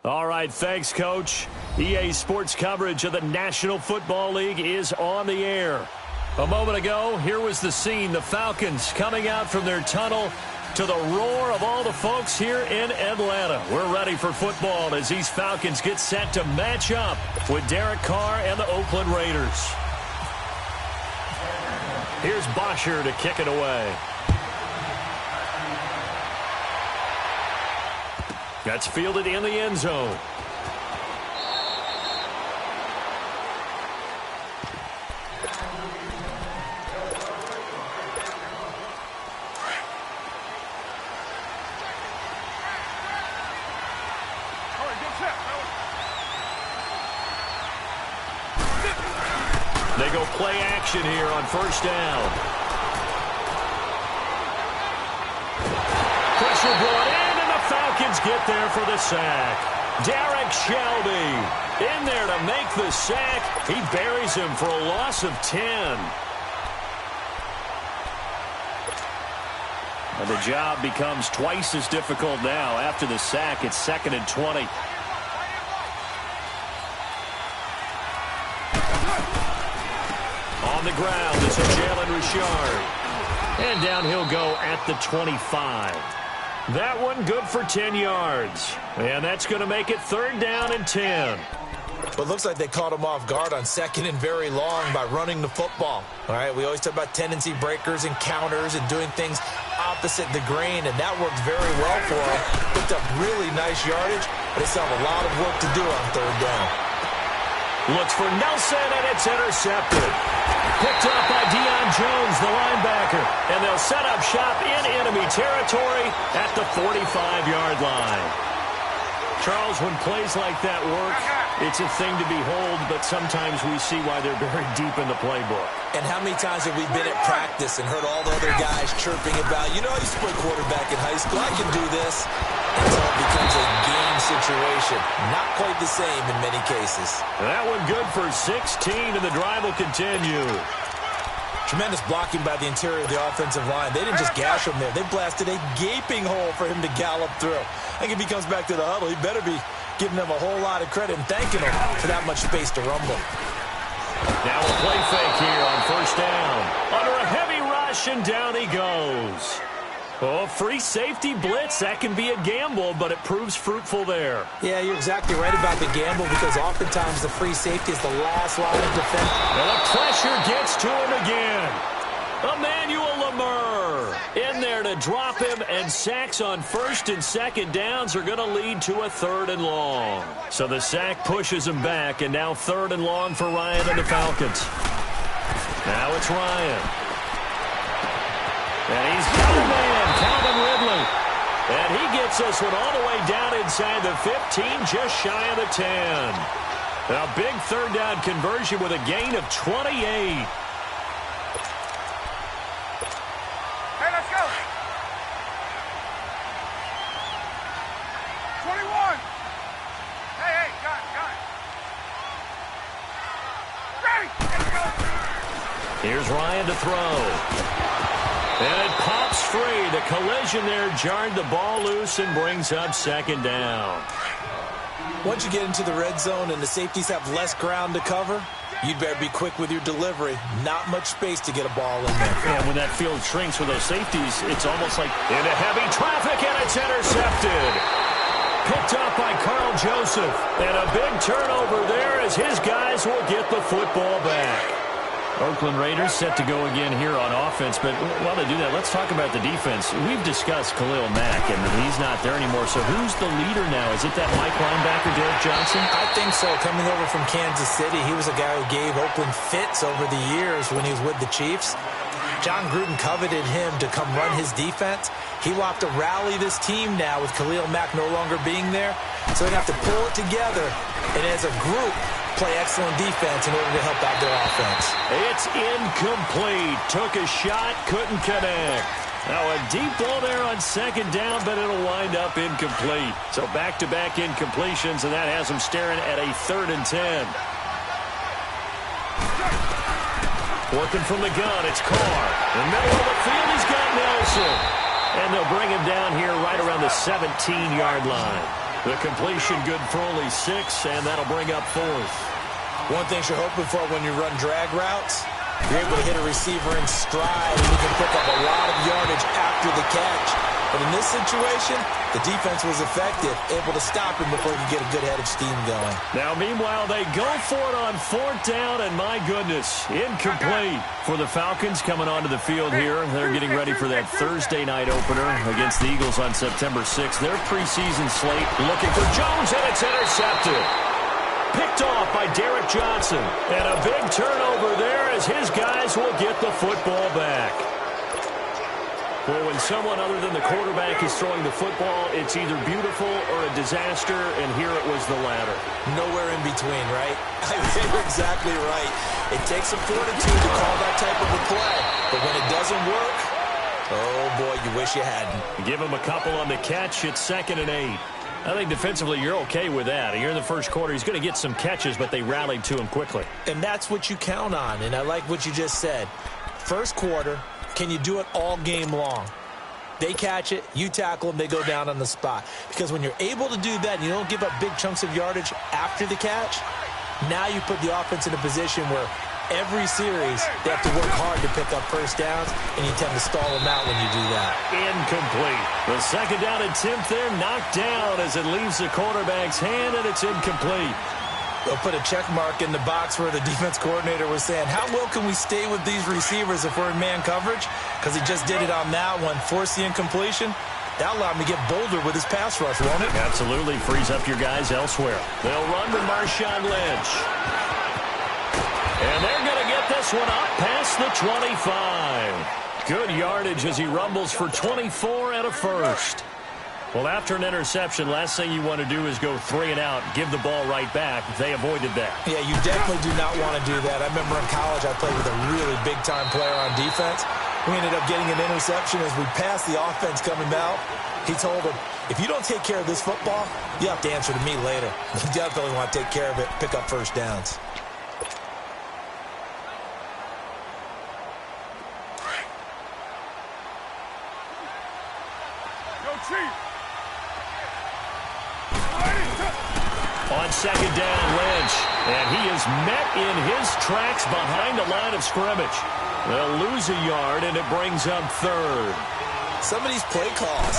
All right, thanks, Coach. EA Sports coverage of the National Football League is on the air. A moment ago, here was the scene. The Falcons coming out from their tunnel to the roar of all the folks here in Atlanta. We're ready for football as these Falcons get set to match up with Derek Carr and the Oakland Raiders. Here's Bosher to kick it away. That's fielded in the end zone. They go play action here on first down. Pressure brought in, and the Falcons get there for the sack. Derek Shelby in there to make the sack. He buries him for a loss of 10. And the job becomes twice as difficult now. After the sack, it's 2nd and 20. On the ground, this is Jalen Richard. And down he'll go at the 25. That one good for 10 yards. And that's going to make it 3rd down and 10. Well, it looks like they caught him off guard on 2nd and very long by running the football. All right, we always talk about tendency breakers and counters and doing things opposite the grain, and that worked very well for him. Picked up really nice yardage, but they still have a lot of work to do on 3rd down. Looks for Nelson, and it's intercepted. Picked up by Deion Jones, the linebacker. And they'll set up shop in enemy territory at the 45-yard line. Charles, when plays like that work, it's a thing to behold, but sometimes we see why they're very deep in the playbook. And how many times have we been at practice and heard all the other guys chirping about, you know, I used to play quarterback in high school, I can do this, until it becomes a game situation. Not quite the same in many cases. That one good for 16, and the drive will continue. Tremendous blocking by the interior of the offensive line. They didn't just gash him there. They blasted a gaping hole for him to gallop through. I think if he comes back to the huddle, he better be giving them a whole lot of credit and thanking him for that much space to rumble. Now a play fake here on first down. Under a heavy rush, and down he goes. Oh, free safety blitz. That can be a gamble, but it proves fruitful there. Yeah, you're exactly right about the gamble, because oftentimes the free safety is the last line of defense. And the pressure gets to him again. Emmanuel Lamur in there to drop him, and sacks on 1st and 2nd downs are going to lead to a 3rd and long. So the sack pushes him back, and now 3rd and long for Ryan and the Falcons. Now it's Ryan. And he's got a man, Calvin Ridley. And he gets this one all the way down inside the 15, just shy of the 10. A big 3rd down conversion with a gain of 28. Hey, let's go. 21. Hey, got it. Ready. Let's go. Here's Ryan to throw. And it pops free. The collision there jarred the ball loose and brings up 2nd down. Once you get into the red zone and the safeties have less ground to cover, you'd better be quick with your delivery. Not much space to get a ball in there. And when that field shrinks with those safeties, it's almost like into heavy traffic, and it's intercepted. Picked up by Carl Joseph. And a big turnover there as his guys will get the football back. Oakland Raiders set to go again here on offense, but while they do that, let's talk about the defense. We've discussed Khalil Mack, and he's not there anymore, so who's the leader now? Is it that Mike linebacker, Derek Johnson? I think so. Coming over from Kansas City, he was a guy who gave Oakland fits over the years when he was with the Chiefs. John Gruden coveted him to come run his defense. He will have to rally this team now with Khalil Mack no longer being there, so they have to pull it together, and as a group, play excellent defense in order to help out their offense. It's incomplete. Took a shot, couldn't connect. Now a deep ball there on 2nd down, but it'll wind up incomplete. So back-to-back incompletions, and that has them staring at a 3rd and 10. Working from the gun, it's Carr. In the middle of the field, he's got Nelson. And they'll bring him down here right around the 17-yard line. The completion good for only 6, and that'll bring up 4th. One thing you're hoping for when you run drag routes, you're able to hit a receiver in stride, and you can pick up a lot of yardage after the catch. But in this situation, the defense was effective, able to stop him before he could get a good head of steam going. Now, meanwhile, they go for it on 4th down, and my goodness, incomplete for the Falcons coming onto the field here. They're getting ready for that Thursday night opener against the Eagles on September 6th. Their preseason slate looking for Jones, and it's intercepted. Picked off by Derek Johnson. And a big turnover there as his guys will get the football back. Well, when someone other than the quarterback is throwing the football, it's either beautiful or a disaster, and here it was the latter. Nowhere in between, right? You're exactly right. It takes some fortitude to call that type of a play. But when it doesn't work, oh, boy, you wish you hadn't. Give him a couple on the catch. It's 2nd and 8. I think defensively you're okay with that. Here in the first quarter, he's going to get some catches, but they rallied to him quickly. And that's what you count on, and I like what you just said. First quarter, can you do it all game long? They catch it, you tackle them, they go down on the spot. Because when you're able to do that and you don't give up big chunks of yardage after the catch, now you put the offense in a position where every series they have to work hard to pick up first downs, and you tend to stall them out when you do that. Incomplete. The 2nd down attempt there knocked down as it leaves the quarterback's hand, and it's incomplete. They'll put a check mark in the box where the defense coordinator was saying, how well can we stay with these receivers if we're in man coverage? Because he just did it on that one, forced the incompletion. That'll allow him to get bolder with his pass rush, won't it? Absolutely. Frees up your guys elsewhere. They'll run with Marshawn Lynch. And they're going to get this one up past the 25. Good yardage as he rumbles for 24 and a first. Well, after an interception, last thing you want to do is go 3 and out, give the ball right back. They avoided that. Yeah, you definitely do not want to do that. I remember in college I played with a really big-time player on defense. We ended up getting an interception as we passed the offense coming out. He told him, if you don't take care of this football, you have to answer to me later. You definitely want to take care of it, pick up first downs. Go Chief! On 2nd down, Lynch. And he is met in his tracks behind the line of scrimmage. They'll lose a yard, and it brings up 3rd. Some of these play calls,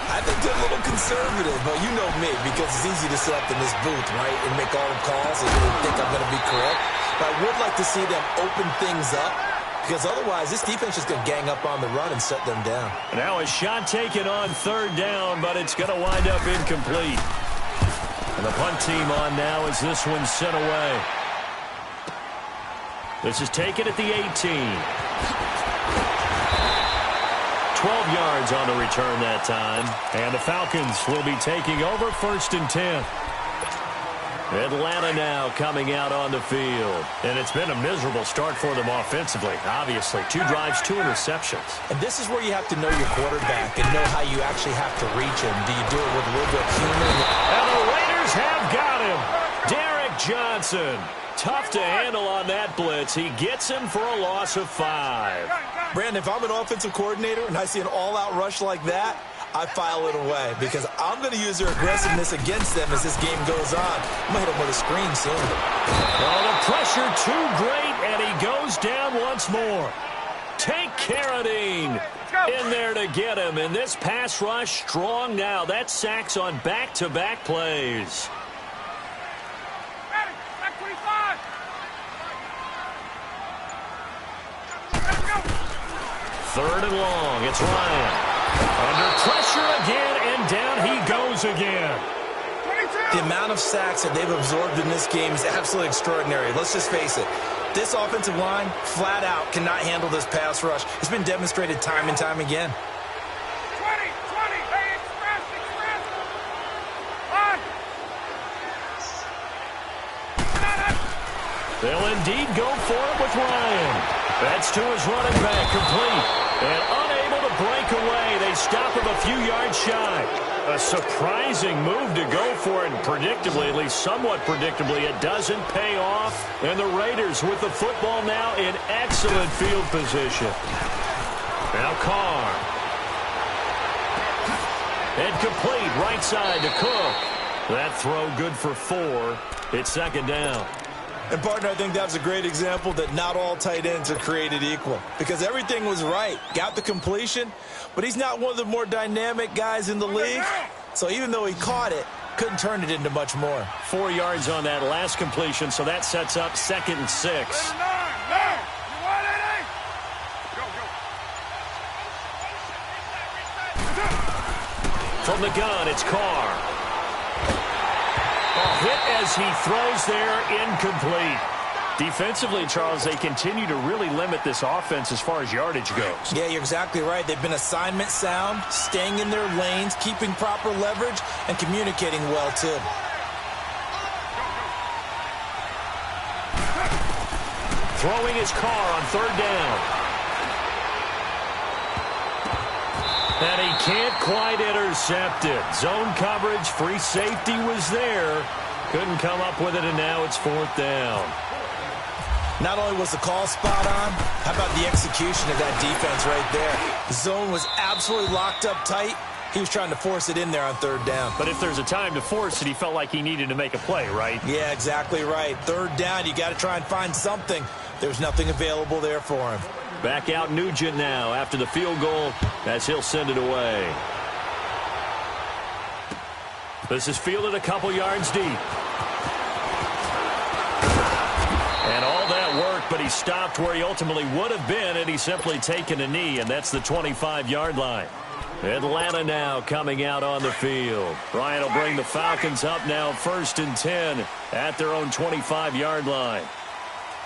I think they're a little conservative, but you know me, because it's easy to sit up in this booth, right, and make all the calls and really think I'm going to be correct. But I would like to see them open things up, because otherwise this defense is going to gang up on the run and shut them down. Now a shot taken on 3rd down, but it's going to wind up incomplete. And the punt team on now as this one's sent away. This is taken at the 18. 12 yards on the return that time. And the Falcons will be taking over 1st and 10. Atlanta now coming out on the field. And it's been a miserable start for them offensively, obviously. 2 drives, 2 interceptions. And this is where you have to know your quarterback and know how you actually have to reach him. Do you do it with a little bit of humor? And the Raiders have got him. Derek Johnson. Tough to handle on that blitz. He gets him for a loss of 5. Brandon, if I'm an offensive coordinator and I see an all-out rush like that, I file it away because I'm going to use their aggressiveness against them as this game goes on. I'm going to hit them with a screen soon. Oh, the pressure too great, and he goes down once more. Take Carradine in there to get him, and this pass rush strong now. That's sacks on back-to-back plays. Madden, back 25! Let's go! 3rd and long. It's Ryan. Under pressure again, and down he goes again. 22! The amount of sacks that they've absorbed in this game is absolutely extraordinary. Let's just face it. This offensive line, flat out, cannot handle this pass rush. It's been demonstrated time and time again. 20! Hey, express! On! They'll indeed go for it with Ryan. That's to his running back, complete. And unable to break away. They stop him a few yards shy. A surprising move to go for it, and predictably, at least somewhat predictably, it doesn't pay off. And the Raiders with the football now in excellent field position. Now Carr. And complete right side to Cook. That throw good for 4. It's second down. And, partner, I think that was a great example that not all tight ends are created equal because everything was right. Got the completion, but he's not one of the more dynamic guys in the league. So even though he caught it, couldn't turn it into much more. 4 yards on that last completion, so that sets up 2nd and 6. From the gun, it's Carr. A hit as he throws there, incomplete. Defensively, Charles, they continue to really limit this offense as far as yardage goes. Yeah, you're exactly right. They've been assignment sound, staying in their lanes, keeping proper leverage, and communicating well, too. Throwing his Carr on 3rd down. And he can't quite intercept it. Zone coverage, free safety was there. Couldn't come up with it, and now it's 4th down. Not only was the call spot on, how about the execution of that defense right there? The zone was absolutely locked up tight. He was trying to force it in there on 3rd down. But if there's a time to force it, he felt like he needed to make a play, right? Yeah, exactly right. 3rd down, you got to try and find something. There's nothing available there for him. Back out Nugent now after the field goal as he'll send it away. This is fielded a couple yards deep. And all that work, but he stopped where he ultimately would have been, and he's simply taken a knee, and that's the 25-yard line. Atlanta now coming out on the field. Brian will bring the Falcons up now 1st and 10 at their own 25-yard line.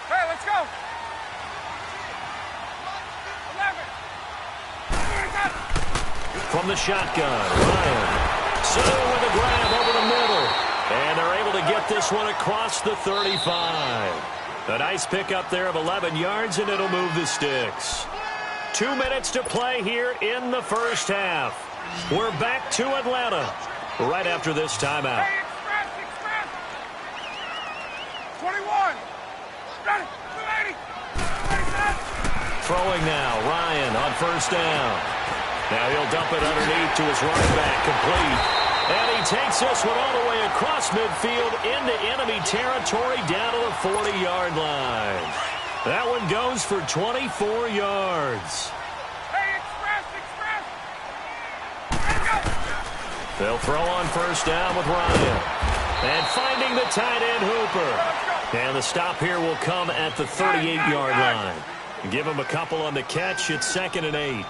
Hey, let's go. 11. From the shotgun, Ryan. So with a grab over the middle. And they're able to get this one across the 35. A nice pickup there of 11 yards, and it'll move the sticks. 2 minutes to play here in the first half. We're back to Atlanta right after this timeout. Hey, express. 21. Ready. 280. Ready, set. Throwing now, Ryan on 1st down. Now he'll dump it underneath to his running back, complete. And he takes this one all the way across midfield into enemy territory down to the 40-yard line. That one goes for 24 yards. Hey, express. Let's go. They'll throw on 1st down with Ryan. And finding the tight end Hooper. And the stop here will come at the 38-yard line. Give him a couple on the catch. It's 2nd and 8.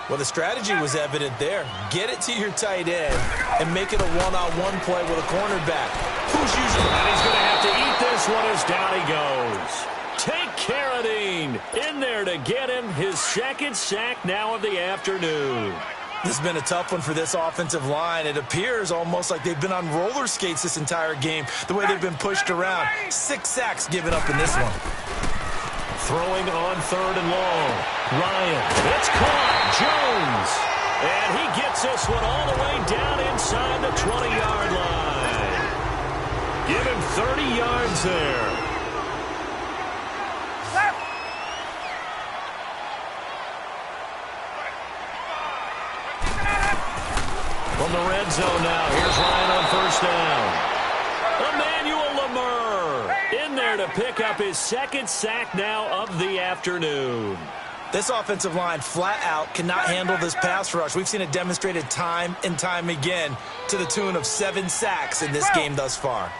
Well, the strategy was evident there. Get it to your tight end and make it a one-on-one play with a cornerback. Who's usually... And he's going to have to eat this one as down he goes. Take Carradine in there to get him his 2nd sack now of the afternoon. This has been a tough one for this offensive line. It appears almost like they've been on roller skates this entire game, the way they've been pushed around. 6 sacks given up in this one. Throwing on 3rd and long. Ryan, it's caught. Jones. And he gets this one all the way down inside the 20-yard line. Give him 30 yards there. From the red zone now, here's Ryan on 1st down. Emmanuel Lamar in there to pick up his 2nd sack now of the afternoon. This offensive line flat out cannot handle this pass rush. We've seen it demonstrated time and time again to the tune of 7 sacks in this game thus far.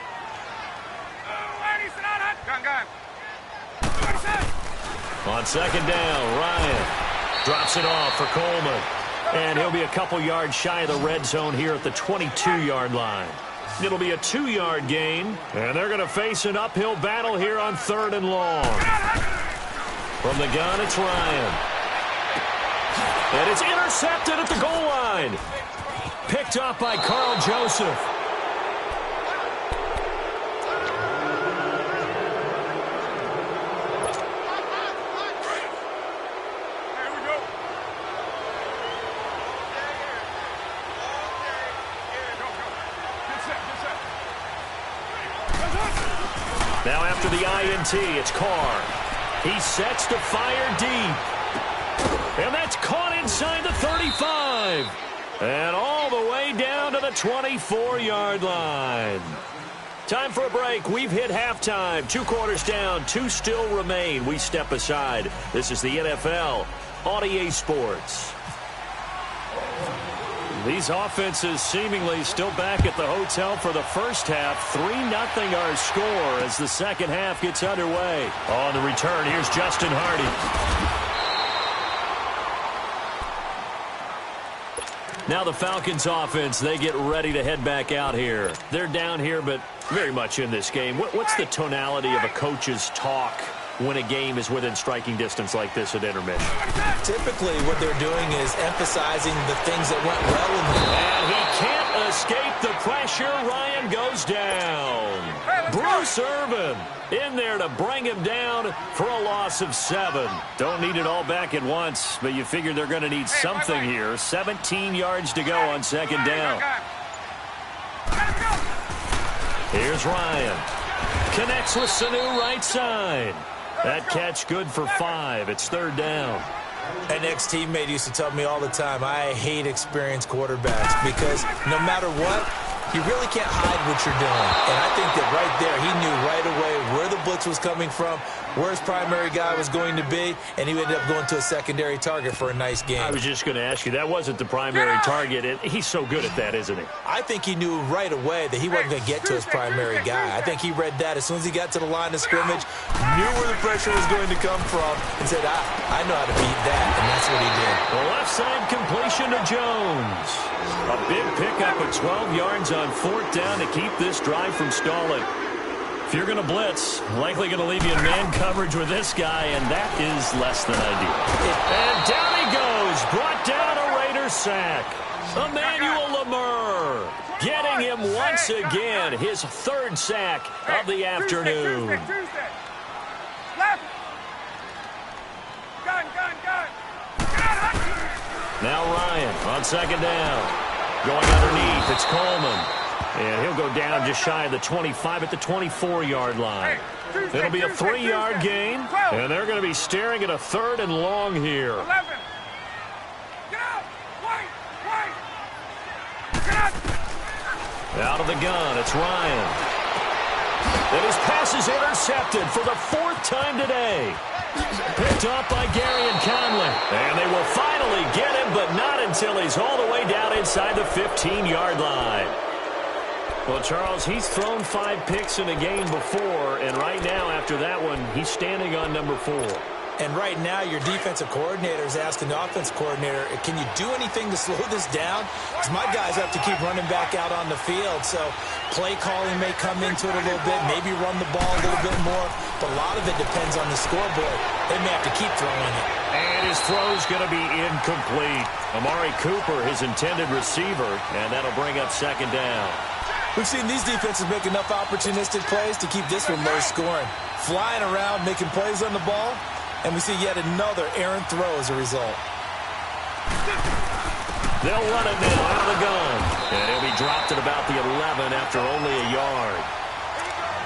On 2nd down, Ryan drops it off for Coleman. And he'll be a couple yards shy of the red zone here at the 22-yard line. It'll be a 2-yard gain, and they're going to face an uphill battle here on 3rd and long. From the gun, it's Ryan. And it's intercepted at the goal line. Picked up by Carl Joseph. Now after the INT, it's Carr. He sets to fire deep. And that's caught inside the 35. And all the way down to the 24-yard line. Time for a break. We've hit halftime. 2 quarters down. 2 still remain. We step aside. This is the NFL on EA Sports. These offenses seemingly still back at the hotel for the first half. 3-0 our score as the second half gets underway. On the return, here's Justin Hardy. Now the Falcons offense, they get ready to head back out here. They're down here, but very much in this game. What's the tonality of a coach's talk when a game is within striking distance like this at intermission? Typically, what they're doing is emphasizing the things that went well in the game. And he can't escape the pressure. Ryan goes down. Bruce Irvin in there to bring him down for a loss of 7. Don't need it all back at once, but you figure they're going to need something here. 17 yards to go on second down. Here's Ryan. Connects with Sanu right side. That catch good for 5. It's third down. An ex-teammate used to tell me all the time, I hate experienced quarterbacks because no matter what, you really can't hide what you're doing. And I think that right there, he knew right away where the blitz was coming from, where his primary guy was going to be, and he ended up going to a secondary target for a nice game. I was just going to ask you, that wasn't the primary target. He's so good at that, isn't he? I think he knew right away that he wasn't going to get to his primary guy. I think he read that as soon as he got to the line of scrimmage, knew where the pressure was going to come from, and said, I know how to beat that, and that's what he did. The left side completion to Jones. A big pickup of 12 yards on fourth down to keep this drive from stalling. If you're going to blitz, likely going to leave you in man coverage with this guy, and that is less than ideal. And down he goes, brought down a Raider sack. Emmanuel Lamur getting him once again, his 3rd sack of the afternoon. Tuesday. Left. Gun. Now Ryan on second down. Going underneath, it's Coleman. And he'll go down just shy of the 25 at the 24-yard line. It'll be a 3-yard gain, and they're going to be staring at a 3rd and long here. 11. Get out! Wait! Get out! Out of the gun, it's Ryan. And his pass is intercepted for the 4th time today. Picked off by Gary and Conley. And they will finally get him, but not until he's all the way down inside the 15-yard line. Well, Charles, he's thrown 5 picks in a game before, and right now, after that one, he's standing on number 4. And right now, your defensive coordinator is asking the offense coordinator, can you do anything to slow this down? Because my guys have to keep running back out on the field. So play calling may come into it a little bit, maybe run the ball a little bit more. But a lot of it depends on the scoreboard. They may have to keep throwing it. And his throw's going to be incomplete. Amari Cooper, his intended receiver, and that'll bring up second down. We've seen these defenses make enough opportunistic plays to keep this one low scoring. Flying around, making plays on the ball. And we see yet another errant throw as a result. They'll run it now out of the gun. And he'll be dropped at about the 11 after only a yard.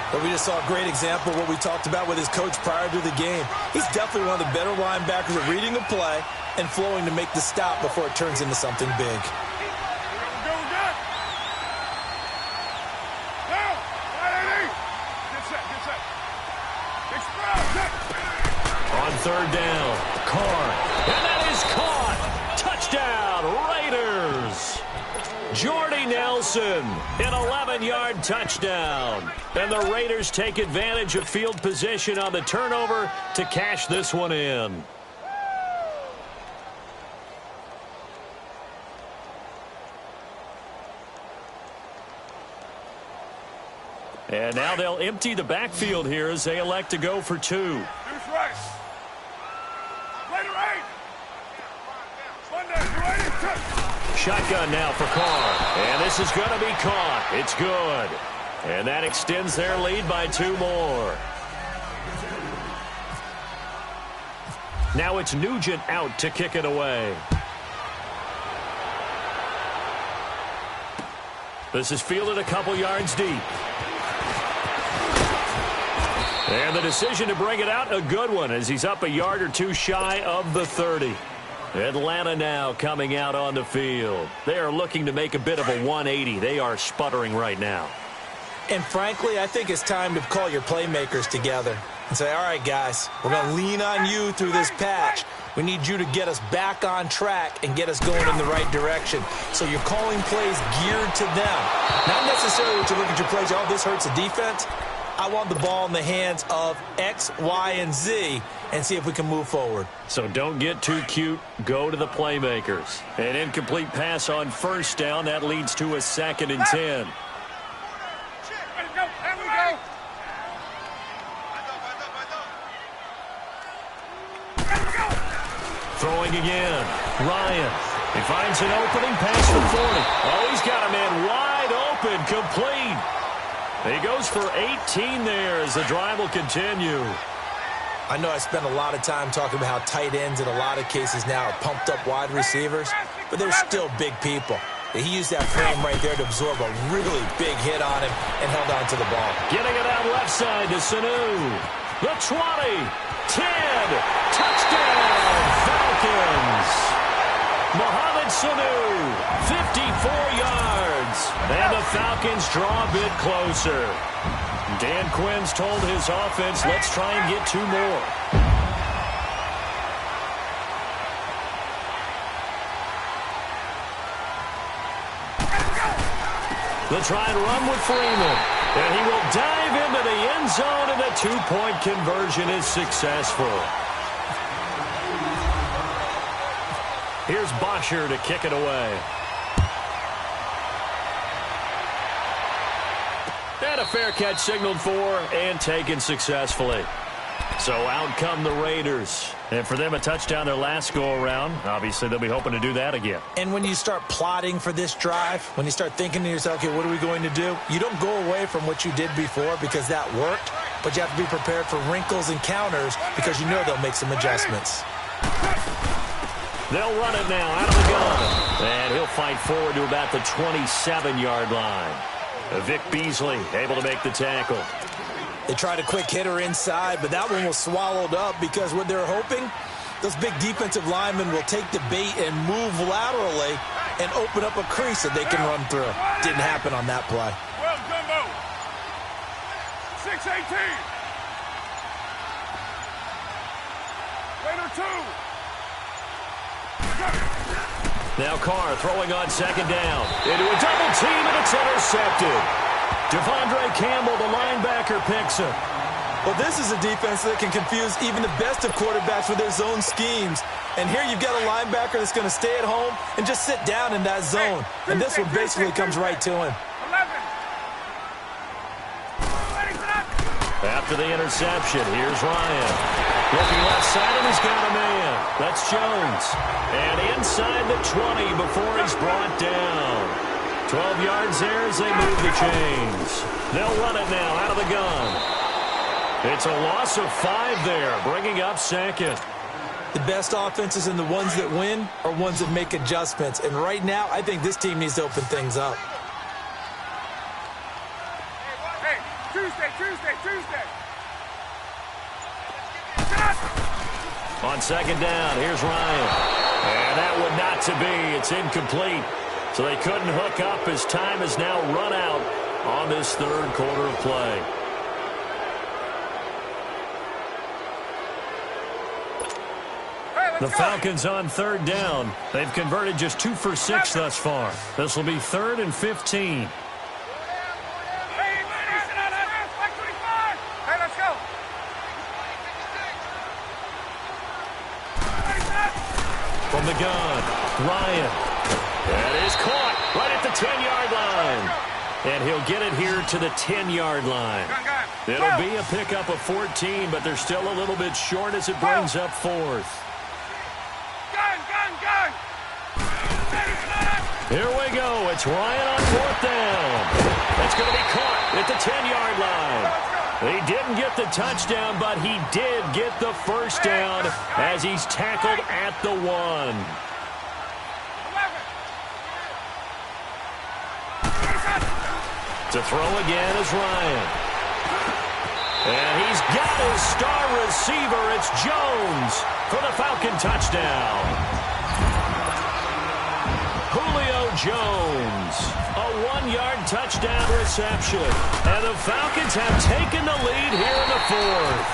But we just saw a great example of what we talked about with his coach prior to the game. He's definitely one of the better linebackers at reading a play and flowing to make the stop before it turns into something big. On third down, Carr, and that is caught. Touchdown, Raiders. Jordy Nelson, an 11-yard touchdown. And the Raiders take advantage of field position on the turnover to cash this one in. And now they'll empty the backfield here as they elect to go for 2. Shotgun now for Carr. And this is going to be caught. It's good. And that extends their lead by 2 more. Now it's Nugent out to kick it away. This is fielded a couple yards deep. And the decision to bring it out, a good one, as he's up a yard or 2 shy of the 30. Atlanta now coming out on the field. They are looking to make a bit of a 180. They are sputtering right now. And frankly, I think it's time to call your playmakers together and say, all right, guys, we're going to lean on you through this patch. We need you to get us back on track and get us going in the right direction. So you're calling plays geared to them. Not necessarily to look at your plays, oh, this hurts the defense. I want the ball in the hands of X, Y, and Z and see if we can move forward. So don't get too cute. Go to the playmakers. An incomplete pass on first down. That leads to a 2nd and 10. Throwing again. Ryan. He finds an opening pass for 40. Oh, he's got a man wide open. Complete. He goes for 18 there as the drive will continue. I know I spent a lot of time talking about how tight ends in a lot of cases now are pumped up wide receivers, but they're still big people. He used that frame right there to absorb a really big hit on him and held on to the ball. Getting it out left side to Sanu. The 20, 10, touchdown, Falcons. Mohamed Sanu, 54 yards, and the Falcons draw a bit closer. Dan Quinn's told his offense, let's try and get 2 more. They'll try and run with Freeman, and he will dive into the end zone, and the 2-point conversion is successful. Here's Bosher to kick it away. And a fair catch signaled for and taken successfully. So out come the Raiders. And for them, a touchdown their last go-around. Obviously, they'll be hoping to do that again. And when you start plotting for this drive, when you start thinking to yourself, okay, what are we going to do? You don't go away from what you did before because that worked, but you have to be prepared for wrinkles and counters because you know they'll make some adjustments. They'll run it now out of the gun. And he'll fight forward to about the 27-yard line. Vic Beasley able to make the tackle. They tried a quick hitter inside, but that one was swallowed up because what they're hoping, those big defensive linemen will take the bait and move laterally and open up a crease that they can run through. Didn't happen on that play. Well, Jumbo. 6-18. Raider 2. Now Carr throwing on 2nd down. Into a double team, and it's intercepted. Devondre Campbell, the linebacker, picks him. Well, this is a defense that can confuse even the best of quarterbacks with their zone schemes. And here you've got a linebacker that's going to stay at home and just sit down in that zone. And this one basically comes right to him. 11. After the interception, here's Ryan. Looking left side, and he's got a man. That's Jones. And inside the 20 before he's brought down. 12 yards there as they move the chains. They'll run it now out of the gun. It's a loss of 5 there, bringing up 2nd. The best offenses and the ones that win are ones that make adjustments. And right now, I think this team needs to open things up. Hey, Tuesday. On 2nd down, here's Ryan. And that would not to be. It's incomplete. So they couldn't hook up as time has now run out on this 3rd quarter of play. The Falcons on 3rd down. They've converted just 2 for 6 thus far. This will be 3rd and 15. From the gun, Ryan. That is caught right at the 10-yard line. And he'll get it here to the 10-yard line. It'll be a pickup of 14, but they're still a little bit short as it brings up 4th. Gun. Here we go. It's Ryan on 4th down. That's going to be caught at the 10-yard line. He didn't get the touchdown, but he did get the first down as he's tackled at the 1. To throw again is Ryan. And he's got his star receiver. It's Jones for the Falcon touchdown. Julio Jones. A 1-yard touchdown reception. And the Falcons have taken the lead here in the fourth.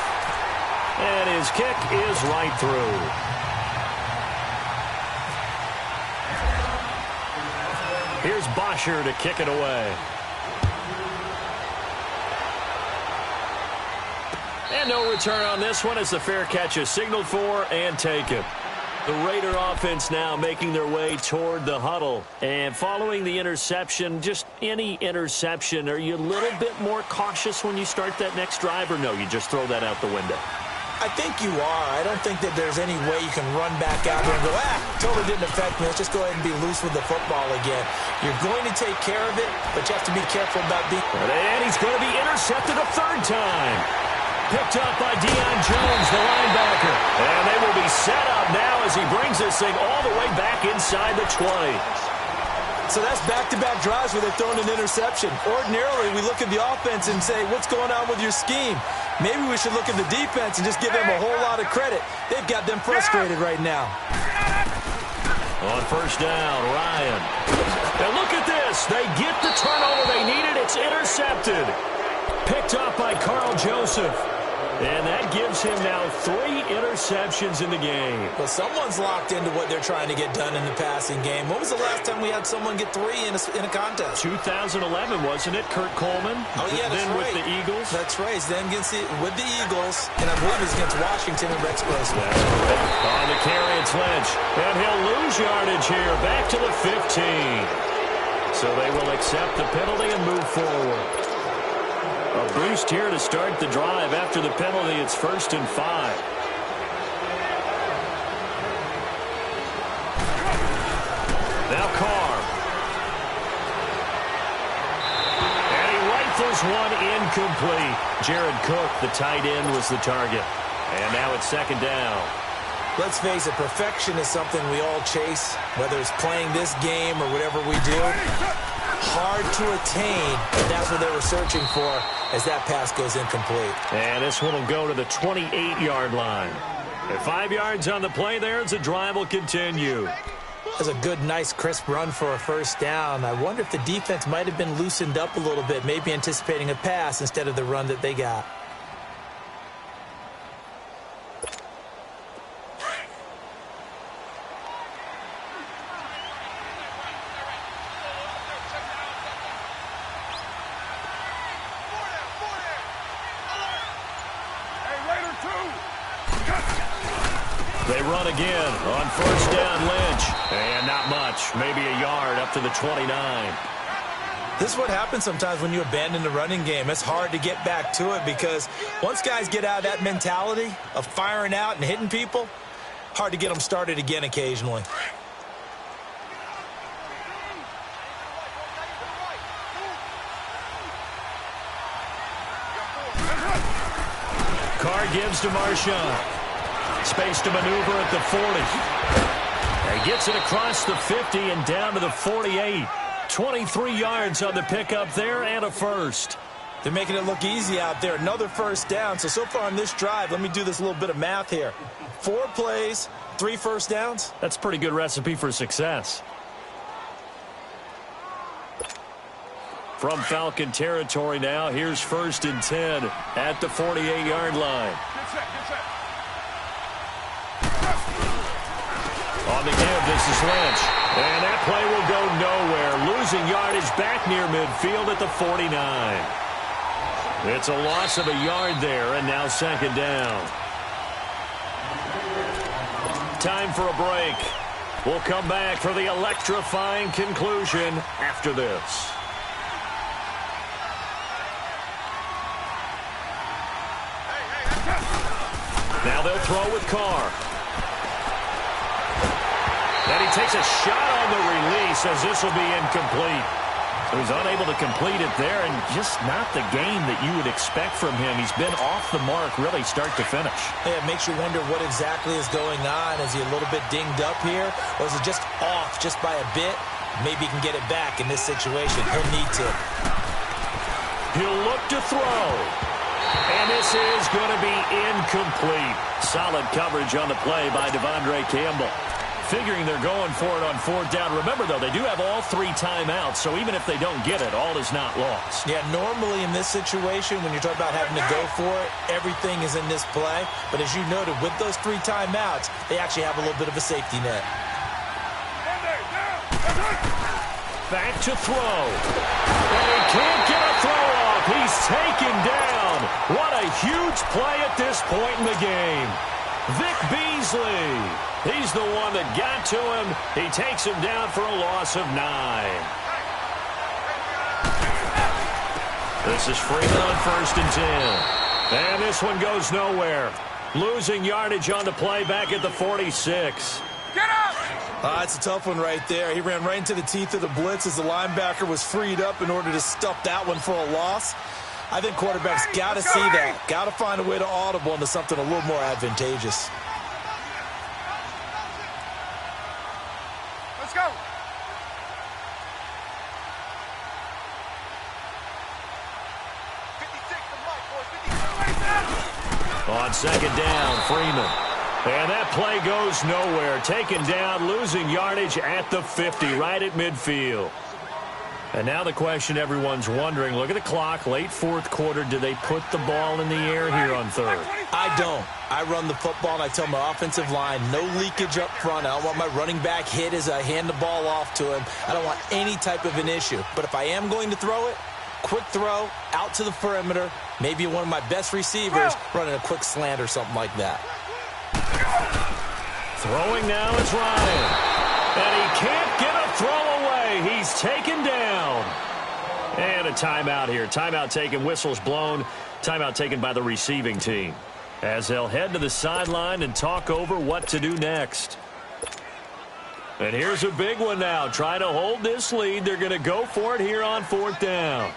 And his kick is right through. Here's Bosher to kick it away. And no return on this one as the fair catch is signaled for and taken. The Raider offense now making their way toward the huddle. And following the interception, just any interception, are you a little bit more cautious when you start that next drive, or no, you just throw that out the window? I think you are. I don't think that there's any way you can run back out there and go, totally didn't affect me. Let's just go ahead and be loose with the football again. You're going to take care of it, but you have to be careful about being... And he's going to be intercepted a third time. Picked up by Deion Jones, the linebacker. And they will be set up now as he brings this thing all the way back inside the 20. So that's back-to-back drives where they're throwing an interception. Ordinarily, we look at the offense and say, what's going on with your scheme? Maybe we should look at the defense and just give them a whole lot of credit. They've got them frustrated right now. On first down, Ryan. And look at this. They get the turnover they needed. It's intercepted. Picked up by Carl Joseph. And that gives him now 3 interceptions in the game. Well, someone's locked into what they're trying to get done in the passing game. When was the last time we had someone get 3 in a contest? 2011, wasn't it? Kurt Coleman? Oh, yeah, that's then right. With the Eagles? That's right. Then with the Eagles, and I believe it was against Washington and Rex Grossman. On the carry, it's Lynch. And he'll lose yardage here, back to the 15. So they will accept the penalty and move forward. A boost here to start the drive. After the penalty, it's 1st and 5. Now Carr. And he rifles one incomplete. Jared Cook, the tight end, was the target. And now it's 2nd down. Let's face it, perfection is something we all chase, whether it's playing this game or whatever we do. Hard to attain, and that's what they were searching for as that pass goes incomplete. And this one will go to the 28-yard line. And 5 yards on the play there as the drive will continue. That's a good, nice, crisp run for a first down. I wonder if the defense might have been loosened up a little bit, maybe anticipating a pass instead of the run that they got. They run again on first down, Lynch. And not much, maybe a yard up to the 29. This is what happens sometimes when you abandon the running game. It's hard to get back to it because once guys get out of that mentality of firing out and hitting people, hard to get them started again occasionally. Carr gives to Marshawn. Space to maneuver at the 40. He gets it across the 50 and down to the 48. 23 yards on the pickup there and a first. They're making it look easy out there. Another first down. So far on this drive, let me do this little bit of math here. 4 plays, 3 first downs. That's a pretty good recipe for success. From Falcon territory now, here's 1st and 10 at the 48-yard line. On the give, this is Lynch. And that play will go nowhere. Losing yardage back near midfield at the 49. It's a loss of a yard there, and now 2nd down. Time for a break. We'll come back for the electrifying conclusion after this. Now they'll throw with Carr. And he takes a shot on the release as this will be incomplete. So he's unable to complete it there, and just not the game that you would expect from him. He's been off the mark really start to finish. Yeah, it makes you wonder what exactly is going on. Is he a little bit dinged up here, or is it just off just by a bit? Maybe he can get it back in this situation. He'll need to. He'll look to throw. And this is going to be incomplete. Solid coverage on the play by Devondre Campbell. figuring they're going for it on 4th down. Remember, though, they do have all 3 timeouts, so even if they don't get it, all is not lost. Yeah, normally in this situation, when you're talking about having to go for it, everything is in this play. But as you noted, with those 3 timeouts, they actually have a little bit of a safety net. Back to throw. And he can't get a throw off. He's taken down. What a huge play at this point in the game. Vic Beasley. He's the one that got to him. He takes him down for a loss of 9. This is Freeman on 1st and 10. And this one goes nowhere. Losing yardage on the play back at the 46. Get up! That's a tough one right there. He ran right into the teeth of the blitz as the linebacker was freed up in order to stuff that one for a loss. I think quarterbacks got to see that. Got to find a way to audible into something a little more advantageous. Let's go! On 2nd down, Freeman. And that play goes nowhere. Taken down, losing yardage at the 50, right at midfield. And now the question everyone's wondering, look at the clock, late 4th quarter, do they put the ball in the air here on 3rd? I don't. I run the football, and I tell my offensive line, no leakage up front. I don't want my running back hit as I hand the ball off to him. I don't want any type of an issue. But if I am going to throw it, quick throw, out to the perimeter, maybe one of my best receivers running a quick slant or something like that. Throwing now is Ryan. And he can't get a throw away. He's taken down. And a timeout here. Timeout taken, whistles blown. Timeout taken by the receiving team, as they'll head to the sideline and talk over what to do next. And here's a big one now. Trying to hold this lead. They're going to go for it here on 4th down.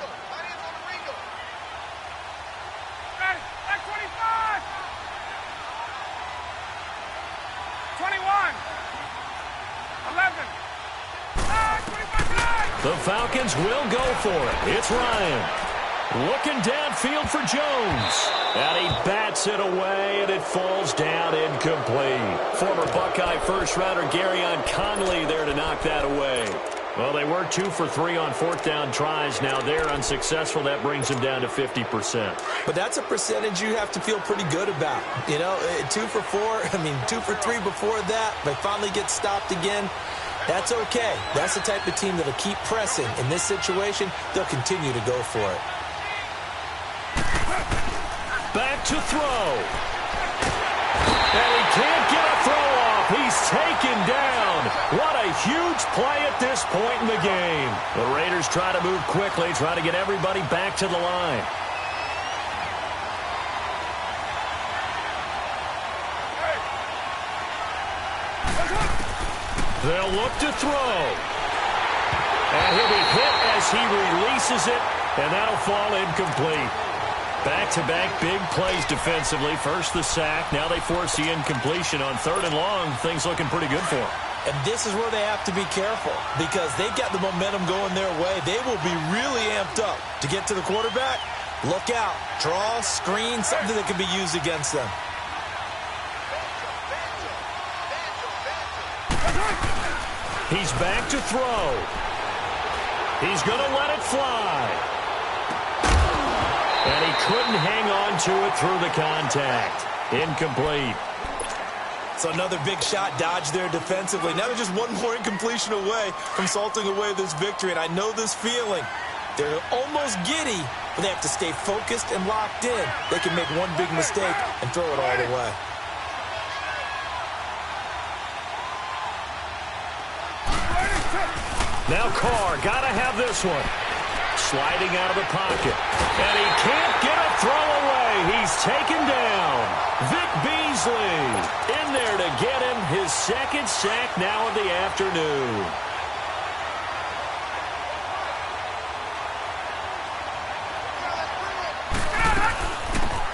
The Falcons will go for it. It's Ryan. Looking downfield for Jones. And he bats it away, and it falls down incomplete. Former Buckeye first-rounder Garyon Conley there to knock that away. Well, they were 2 for 3 on 4th down tries. Now they're unsuccessful. That brings them down to 50%. But that's a percentage you have to feel pretty good about. You know, 2 for 4, 2 for 3 before that. They finally get stopped again. That's okay. That's the type of team that'll keep pressing. In this situation, they'll continue to go for it. Back to throw. And he can't get a throw off. He's taken down. What a huge play at this point in the game. The Raiders try to move quickly, try to get everybody back to the line. They'll look to throw. And he'll be hit as he releases it, and that'll fall incomplete. Back-to-back big plays defensively. First the sack. Now they force the incompletion on 3rd and long. Things looking pretty good for them. And this is where they have to be careful, because they've got the momentum going their way. They will be really amped up to get to the quarterback. Look out. Draw, screen, something that can be used against them. He's back to throw. He's going to let it fly. And he couldn't hang on to it through the contact. Incomplete. So another big shot dodged there defensively. Now they're just one more incompletion away from salting away this victory. And I know this feeling. They're almost giddy, but they have to stay focused and locked in. They can make one big mistake and throw it all the way. Now Carr, got to have this one. Sliding out of the pocket. And he can't get a throw away. He's taken down. Vic Beasley in there to get him his 2nd sack now of the afternoon.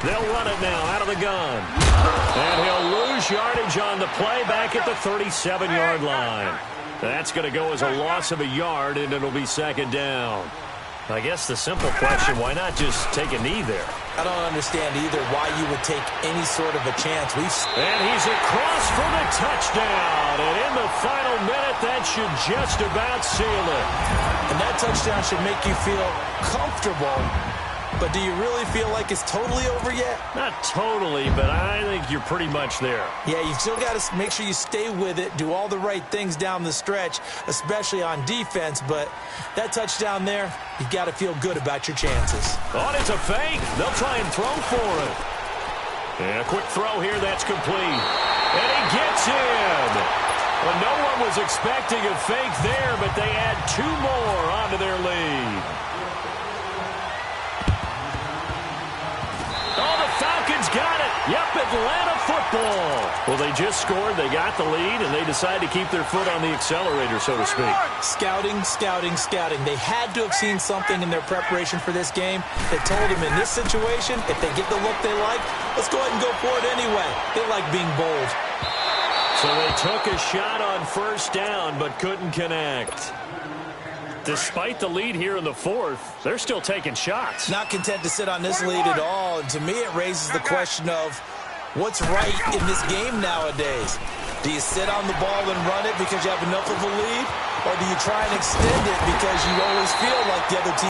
They'll run it now out of the gun. And he'll lose yardage on the play back at the 37-yard line. That's going to go as a loss of a yard, and it'll be 2nd down. I guess the simple question, why not just take a knee there? I don't understand either why you would take any sort of a chance. And he's across for the touchdown. And in the final minute, that should just about seal it. And that touchdown should make you feel comfortable. But do you really feel like it's totally over yet? Not totally, but I think you're pretty much there. Yeah, you've still got to make sure you stay with it, do all the right things down the stretch, especially on defense. But that touchdown there, you've got to feel good about your chances. Oh, and it's a fake. They'll try and throw for it. And a quick throw here, that's complete. And he gets in. Well, no one was expecting a fake there, but they add 2 more onto their lead. Oh, the Falcons got it. Yep, Atlanta football. Well, they just scored, they got the lead, and they decide to keep their foot on the accelerator, so to speak. Scouting, scouting, scouting. They had to have seen something in their preparation for this game that told them in this situation, if they get the look they like, let's go ahead and go for it anyway. They like being bold. So they took a shot on first down, but couldn't connect. Despite the lead here in the fourth, they're still taking shots. Not content to sit on this lead at all. And to me, it raises the question of what's right in this game nowadays. Do you sit on the ball and run it because you have enough of a lead? Or do you try and extend it because you always feel like the other team